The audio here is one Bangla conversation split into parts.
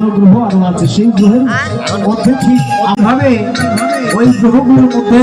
গ্রহ আরো আছে, সেই গ্রহের মধ্যে ঠিক ভাবে ওই গ্রহগুলোর মধ্যে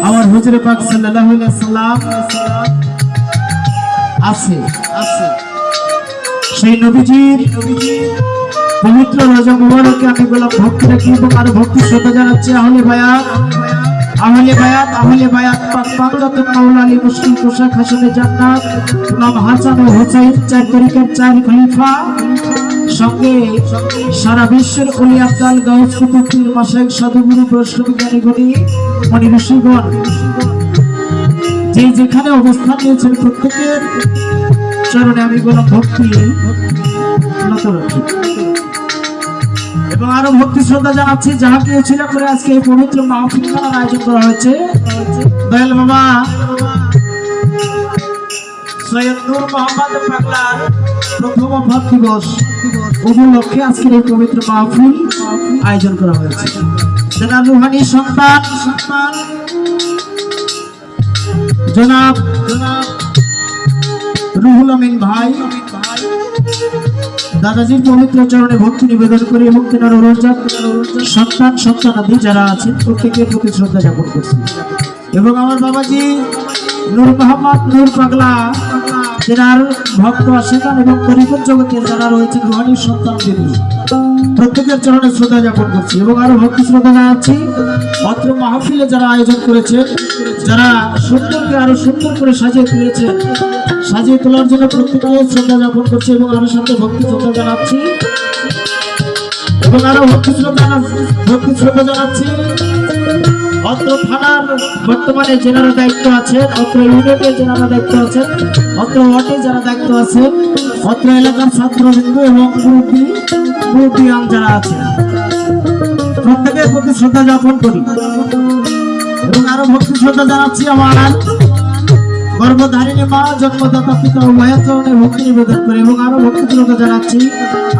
আমার হুজুরে পাক সাল্লাল্লাহু আলাইহি ওয়াসাল্লাম আছে। সেই নবীজির পবিত্র রজব মুবারকে আমি গোলাম ভক্তি রাখি এবং আরো ভক্তি শ্রদ্ধা জানাচ্ছি। আহলে বায়াত পাক পাঁচজাতের মাওলা আলী মুশকিল কোষা খাসনে জান্নাত ইমাম হাসান ও হুসাইন চার তরিকার চার খলিফা সঙ্গে সারা বিশ্বের ওলি আব্দাল গাউস কুতুব পীর মাশায়েখ সাধুগুরু বৈষ্ণবী জ্ঞানীগুণী মনি ঋষিগণ যে যেখানে অবস্থান নিয়েছেন প্রত্যেকের চরণে আমি গোলাম ভক্তি নত রাখি এবং আরো ভক্তি শ্রদ্ধা জানাচ্ছি। যাহাকে উছিলা করে আজকে এই পবিত্র মাহফিল করার আয়োজন করা হয়েছে দয়াল বাবা সৈয়দ নূর মোহাম্মদ পাগলার প্রথম ওফাত দিবস উপলক্ষে আজকের এই পবিত্র মাহফিল আয়োজন করা হয়েছে। জনাব রুহানি সন্তান জনাব রুহুল আমিন ভাই দাদাজির পবিত্র চরণে ভক্তি নিবেদন করি এবং তেনার রোজাত সন্তানাদি যারা আছেন প্রত্যেকের প্রতি শ্রদ্ধা জ্ঞাপন করছি। এবং আমার বাবাজি নূর মোহাম্মদ নূর পাগলা তেনার ভক্ত আশেকান এবং তরিকত জগতে যারা রয়েছেন রুহানির সন্তান তিনি প্রত্যেকের চরণে শ্রদ্ধা জ্ঞাপন করছি এবং আরো ভক্তি শ্রদ্ধা জানাচ্ছি। অত্র মাহফিলে যারা আয়োজন করেছে, যারা সুন্দরকে আরো সুন্দর করে সাজিয়ে তোলার জন্য প্রত্যেকে শ্রদ্ধা জ্ঞাপন করছি এবং আরো সাথে ভক্তি শ্রদ্ধা জানাচ্ছি এবং আরো ভক্তি শ্রদ্ধা জানাচ্ছি। অত্র থানার বর্তমানে জেনারা দায়িত্ব আছেন, অত্র ইউনিটের জেনারা দায়িত্ব আছেন, অত্র ওয়ার্ডে যারা দায়িত্ব আছেন, অত্র এলাকার ছাত্রবৃন্দ এবং মুরব্বিয়ান যারা আছেন প্রত্যেকের প্রতি শ্রদ্ধা জ্ঞাপন করি এবং আরো ভক্তি শ্রদ্ধা জানাচ্ছি। আমার গর্ভধারিণী মা জন্মদাতা পিতা ও মায়ের চরণে ভক্তি নিবেদন করে এবং আরো ভক্তি শ্রদ্ধা জানাচ্ছি।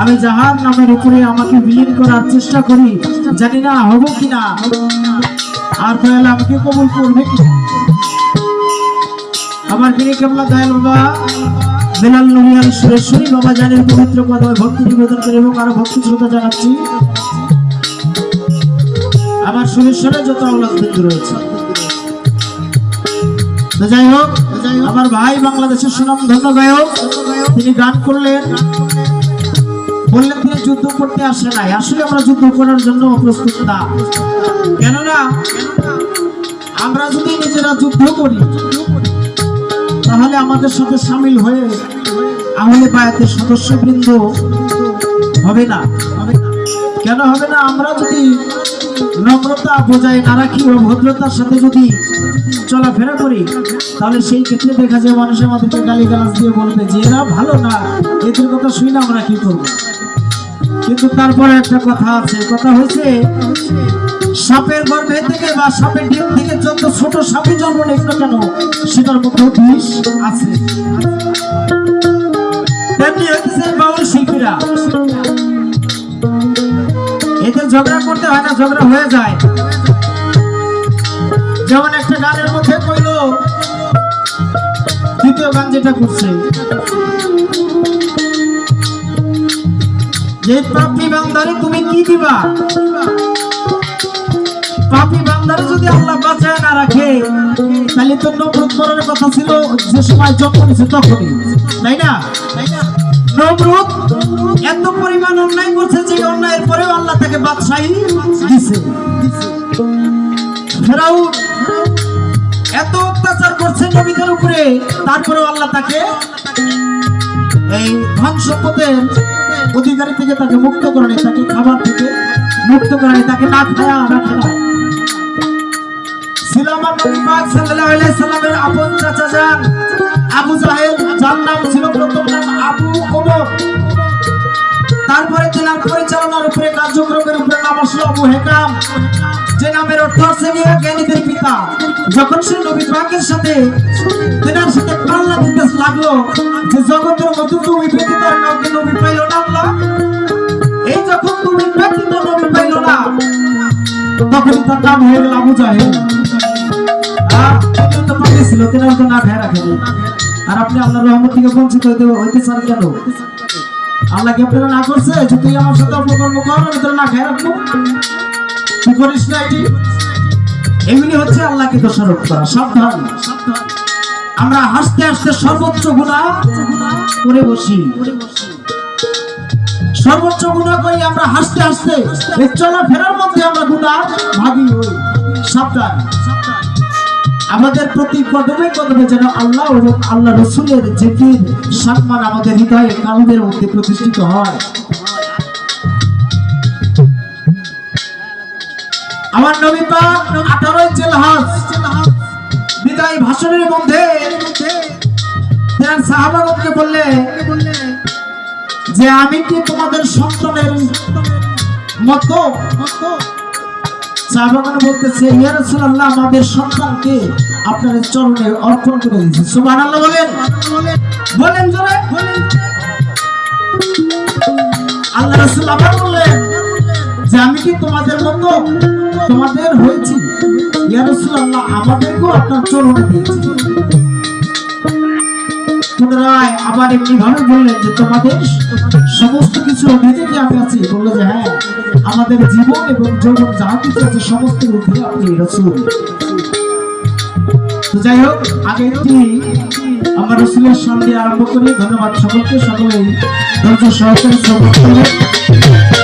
আমি যাহার নামের উপরে আমাকে বিলীন করার চেষ্টা করি, জানি না হবো কিনা, আর দয়াল আমাকে কবুল করবে কিনা। আমার বিনি কেবলা দয়াল বাবা বেলাল নুরিয়াল সুরেশ্বরী বাবা জানের পবিত্র পদে ভক্তি নিবেদন করে এবং আরো ভক্তি শ্রদ্ধা জানাচ্ছি। আমার সুরেশ্বরে যত আওলাদ বৃন্দ রয়েছে, যাই হোক আমার ভাই বাংলাদেশের সুনামধন্য গায়ক তিনি গান করলেন, বললেন তিনি যুদ্ধ করতে আসে নাই। আসলে আমরা যুদ্ধ করার জন্য প্রস্তুত না, কেননা আমরা যদি নিজেরা যুদ্ধ করি তাহলে আমাদের সাথে সামিল হয়ে আহলে বায়াতের সদস্যবৃন্দ হবে না। কেন হবে না? আমরা যদি নম্রতা বজায় না রাখি ও ভদ্রতার সাথে যদি চলাফেরা করি তাহলে সেই ক্ষেত্রে দেখা যায় মানুষ আমাদেরকে গালিগালাজ দিয়ে বলবে যে এরা ভালো না, এদের কথা শুনে আমরা কি করবো। কিন্তু তারপরে একটা কথা আছে, কথা হয়েছে সাপের গর্ভে থেকে বা সাপের ডিম থেকে যত ছোট সাপই জন্ম নেই না কেন সেটার মধ্যে বিষ আছে। তেমনি হইতেছে বাউল শিল্পীরা, এদের ঝগড়া করতে হয় না, ঝগড়া হয়ে যায়। যেমন একটা গানের মধ্যে কইল, দ্বিতীয় গান যেটা করছে যে পাপী বান্দারে তুমি কি দিবা, পাপী বান্দারে যদি আল্লাহ বাঁচায় না রাখে তাহলে তো নমরুদ করার কথা ছিল যে সময় জন্ম নিয়েছে তখনই, তাই না? নমরুদ এত পরিমাণ অন্যায় করছে যে অন্যায়ের পরেও আল্লাহ তাকে বাদশাহী দিয়েছে। ফেরাউন এত অত্যাচার করছে নবীদের উপরে, তারপরেও আল্লাহ তাকে এই ধন সম্পদের অধিকারী থেকে তাকে মুক্ত করেনি, তাকে খাবার থেকে মুক্ত করেনি, তাকে না খায়া রাখে না। ছিল আমার নবী পাক সাল্লাল্লাহু আলাইহি সাল্লামের আপন চাচা যান আবু জাহেল, যার নাম ছিল প্রথম নাম আবু ওমর, তারপরে তেনার পরিচালনার উপরে কার্যক্রমের উপরে নাম আসলো আবু হেকাম, যে নামের অর্থ হচ্ছে জ্ঞানীদের পিতা। যখন সে নবী পাকের সাথে তেনার সাথে পাল্লা দিতে লাগলো যে জগতের মধ্যে তুমি ব্যতীত আর কাউকে নবী পাইল না আল্লাহ, এই যখন তুমি ব্যতীত নবী পাইল না তখনই তার নাম হয়ে গেল আবু জাহেল। তো পাঠিয়েছিল তেনার তো না খায় রাখেনি, আর আপনি আল্লাহর রহমত থেকে বঞ্চিত হইতে চান কেন? আল্লাহ কি আপনারা না করছে যে তুই আমার সাথে অপকর্ম কর আমি তোর না খেয়ে রাখবো? তুই করিস না এটি। এগুলি হচ্ছে আল্লাহকে দোষারোপ করা। সাবধান, আমরা হাসতে হাসতে সর্বোচ্চ গুনাহ করে বসি, সর্বোচ্চ গুনাহ করি আমরা হাসতে হাসতে। এই চলাফেরার মধ্যে আমরা গুনাহ ভাগী হই। সাবধান, আমাদের প্রতি কদমে কদমে যেন আল্লাহ এবং আল্লাহ রসুলের জিকির সম্মান আমাদের হৃদয়ে কালবের মধ্যে প্রতিষ্ঠিত হয়। আমার নবী পাক 18 জিলহজ বিদায় ভাষণের মধ্যে সাহাবাগণকে বললে যে আমি কি তোমাদের সন্তানের মতো? সাহাবাগণ বলতেছে ইয়া রাসূলুল্লাহ আমাদের সন্তানকে আপনার চরণে অর্পণ করে দিয়েছি। সুবহানাল্লাহ বলেন, বলেন জোরে। আল্লাহ রাসূল আবার বললেন যে আমি কি তোমাদের মতো তোমাদের হয়েছি? ইয়া রাসূলুল্লাহ আমাদেরকেও আপনার চরণে দিয়েছি। পুনরায় আবার এমনি ভাবে বললেন যে তোমাদের সমস্ত কিছু অধীনে কি আমি আছি? বললো যে হ্যাঁ, আমাদের জীবন এবং যৌবন যাহা কিছু আছে সমস্ত অধীনে আপনি রাসূল। তো যাই হোক, আগে একটি আমার রাসূলের সামনে আরম্ভ করি। ধন্যবাদ সকলকে, সকলেই ধৈর্য সহকারে শ্রবণ করবেন।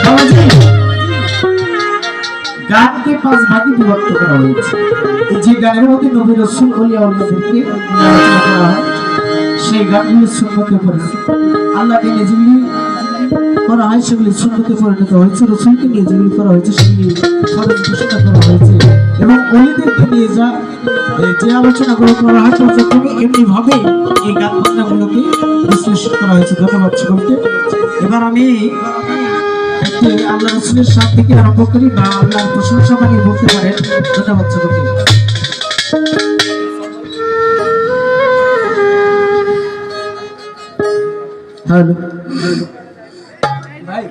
বাবাজি, গানকে 5 ভাগে বিভক্ত করা হয়েছে। যে গানের মধ্যে নবী রাসূল ওলিয়া উল্লাহদেরকে আলোচনা করা হয় সেই গানগুলি সুন্নতে পরিণত। আল্লাহকে নিয়ে যেগুলি করা হয় সেগুলি সুন্নতে পরিণত হয়েছে, রসুলকে নিয়ে যেগুলি করা হয়েছে সেগুলি ফরজ ঘোষণা করা হয়েছে। এবং অলিদেরকে নিয়ে যে আলোচনাগুলো করা হয় পর্যক্রমে এমনি ভাবে এই গান বাজনাগুলোকে বিশ্লেষণ করা হয়েছে। ধন্যবাদ সকলকে। এবার আমি একটি আল্লাহ রসুলের সাথ থেকে আরম্ভ করি, বা আল্লাহর প্রশংসা বানিয়ে বলতে পারেন। ধন্যবাদ সকলকে। হ্যালো ভাই,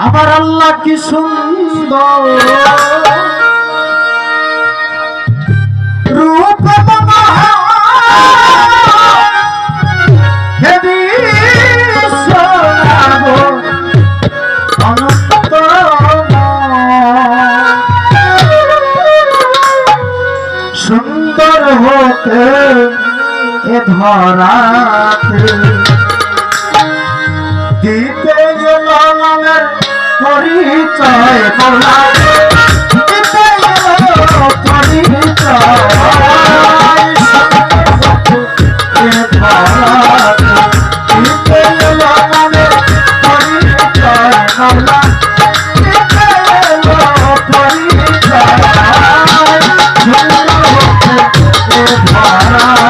আমার আল্লাহ কি সুন্দর রূপ সুন্দর হতে এ ধরাতে দিতে গেল নামের পরিচয় বলা, দিতে গেল পরিচয় এ ধরাতে, দিতে গেল নামের পরিচয় বলা, দিতে গেল পরিচয় সুন্দর হতে এ ধরাতে।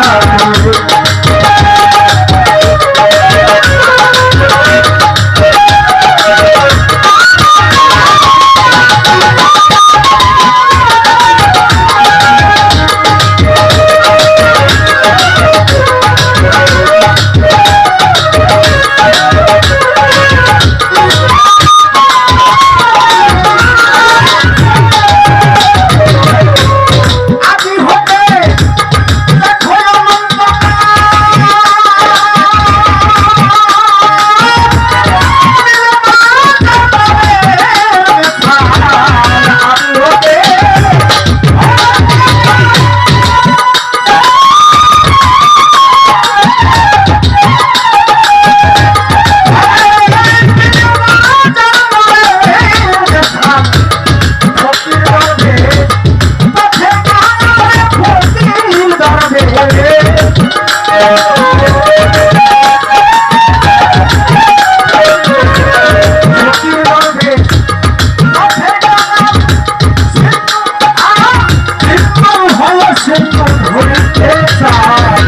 সুন্দর হইতে চায়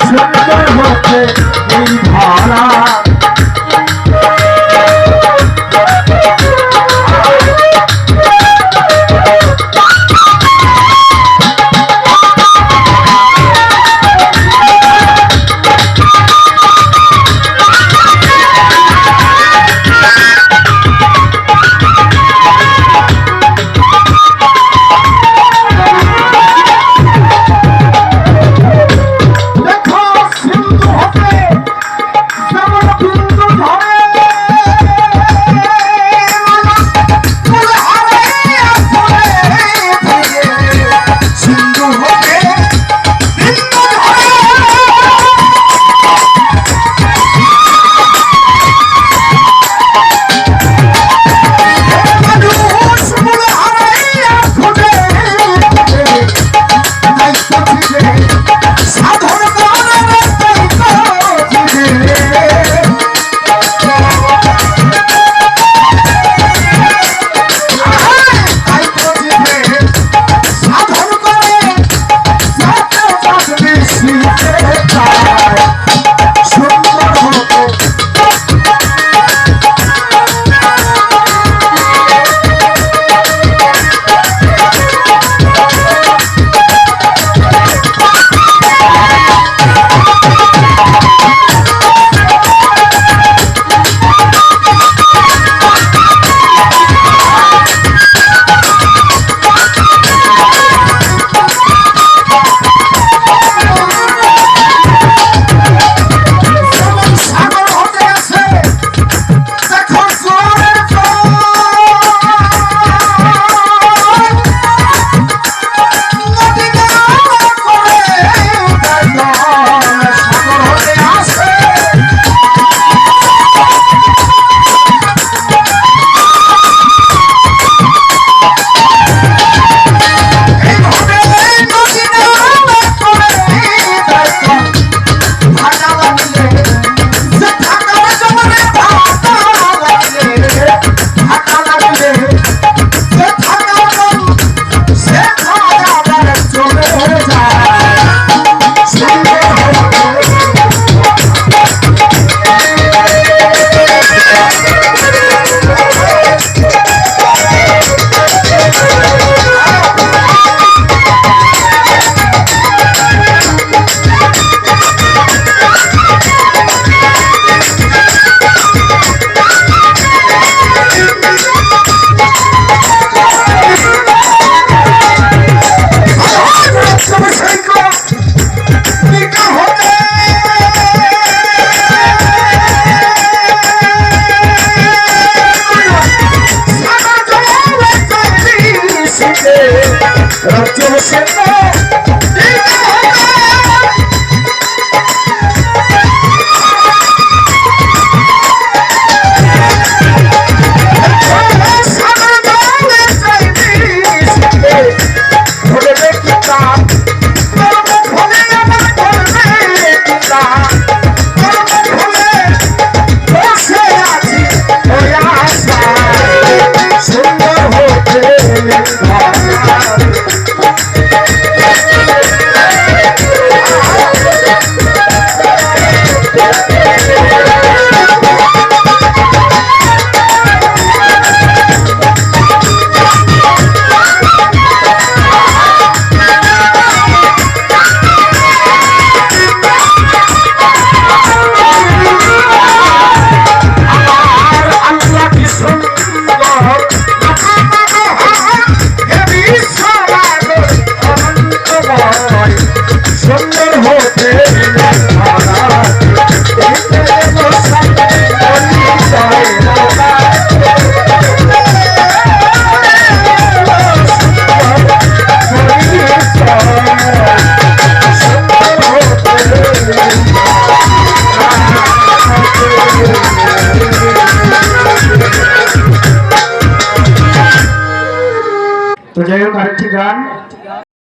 সুন্দর হতে এই ধরা তো যাই হোক আরেকটি গান